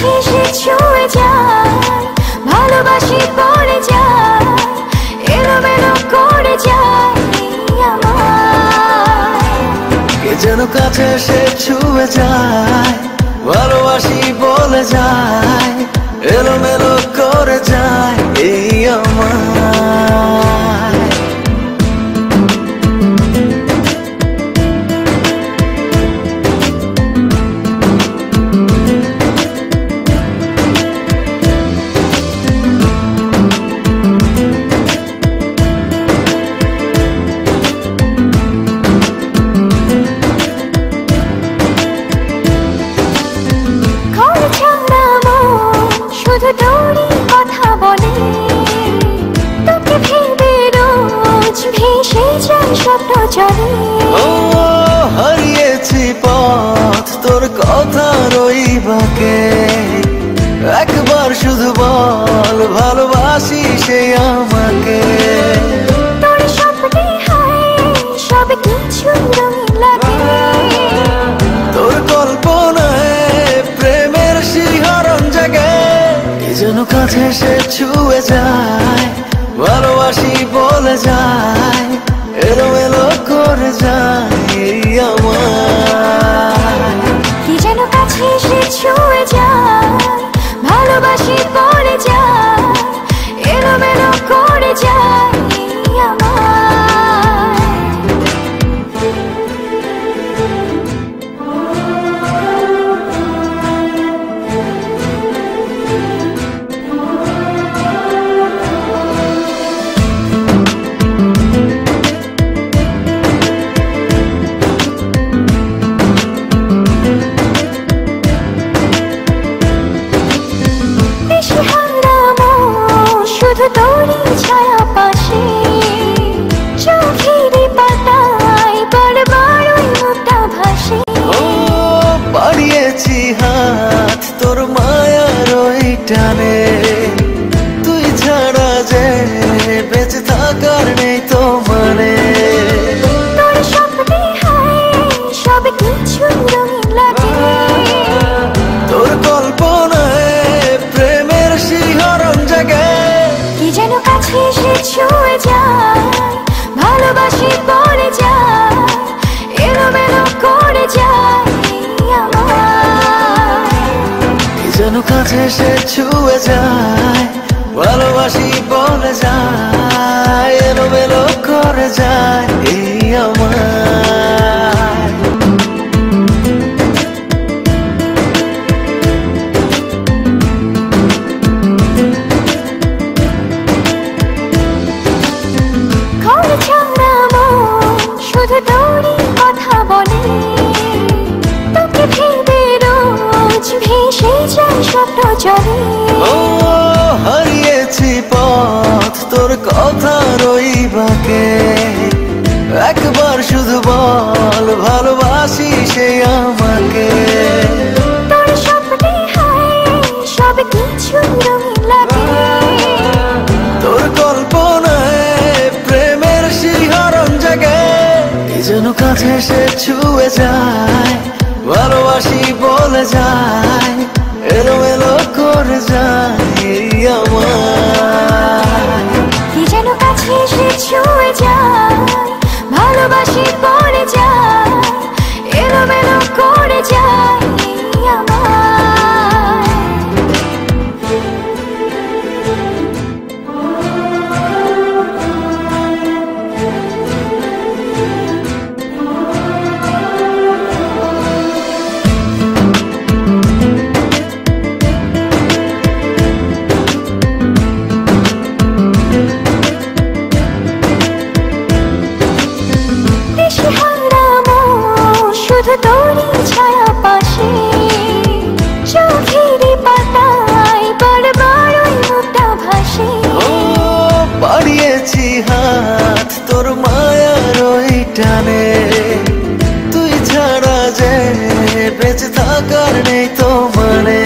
কাছে এসে ছুঁয়ে যায়, ভালোবাসি পড়ে যায়, এলোমেলো করে যায় আমায়। কে যেন কাছে এসে ছুঁয়ে যায়, ভালোবাসি বলে যায়, এলোমেলো করে যায় এই আমায়। শুধু তোরই কথা বলে, তোকে ভেবে রোজ ভেসে যায় স্বপ্ন জলে। ও হারিয়েছি পথ তোর কথার ওই বাঁকে, একবার শুধু বল ভালোবাসি সে আমাকে। তোর স্বপ্নে হায় সব কিছু রঙিন লাগে, তোর কল্পনায় প্রেমের শিহরণ জাগে। কে যেন কাছে এসে ছুঁয়ে যায়, ভালোবাসি বলে যায়, এলোমেলো করে যায় এই আমায়। কি যেন কাছে এসে ছুঁয়ে যায়, ভালোবাসি পড়ে যায়, এলোমেলো করে যায় আমায়। শুধু তোরই ছায়া পাশে, চোখের পাতায় বারবার ওই মুখটা ভাসে। ও বাড়িয়েছি হাত তোর মায়ার ওই টানে, তুই ছাড়া যে বেঁচে থাকার নেই তো মানে। তোর স্বপ্নে হায় সব কিছু রঙিন লাগে, তোর কল্পনায় প্রেমের শিহরণ জাগে। কি যেন কাছে এসে ছুঁয়ে যায়, ভালোবাসি পড়ে যায়, এলোমেলো করে যায় আমায়। কি যেন কাছে এসে ছুঁয়ে যায়, ভালোবাসি বলে যায়, এলোমেলো করে যায় এই আমায়। শুধু তোরই কথা বলে, তোকে ভেবে রোজ ভেসে যায় স্বপ্ন জলে। ও হারিয়েছি পথ তোর কথার ওই বাঁকে, একবার শুধু বল ভালোবাসি সে আমাকে। তোর স্বপ্নে হায় সব কিছু রঙিন লাগে, তোর কল্পনায় প্রেমের শিহরণ জাগে। কি যেন কাছে এসে ছুঁয়ে যায়, ভালোবাসি বলে যায়, এলোমেলো করে যায় এই আমায়। কি যেন কাছে এসে ছুঁয়ে যায়, ভালোবাসি পড়ে যায়, এলোমেলো করে যায় আমায়। শুধু তোরই ছায়া পাশে, চোখের পাতায় বারবার ওই মুখটা ভাসে। ও বাড়িয়েছি হাত তোর মায়ার ওই টানে, তুই ছাড়া যে বেঁচে থাকার নেই তো মানে।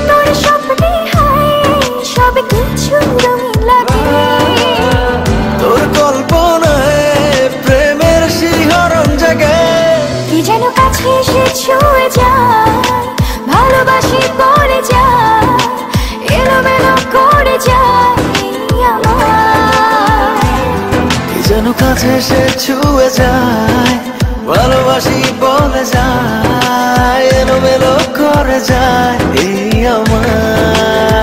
তোর স্বপ্নে হায় সব কিছু রঙিন লাগে, তোর কল্পনায় প্রেমের শিহরণ জাগে। কি যেন কাছে এসে ছুঁয়ে যায়, ভালোবাসি যেন কাছে সে ছুঁয়ে যায়, ভালোবাসি বলে যায়, এলোমেলো করে যায় এই আমার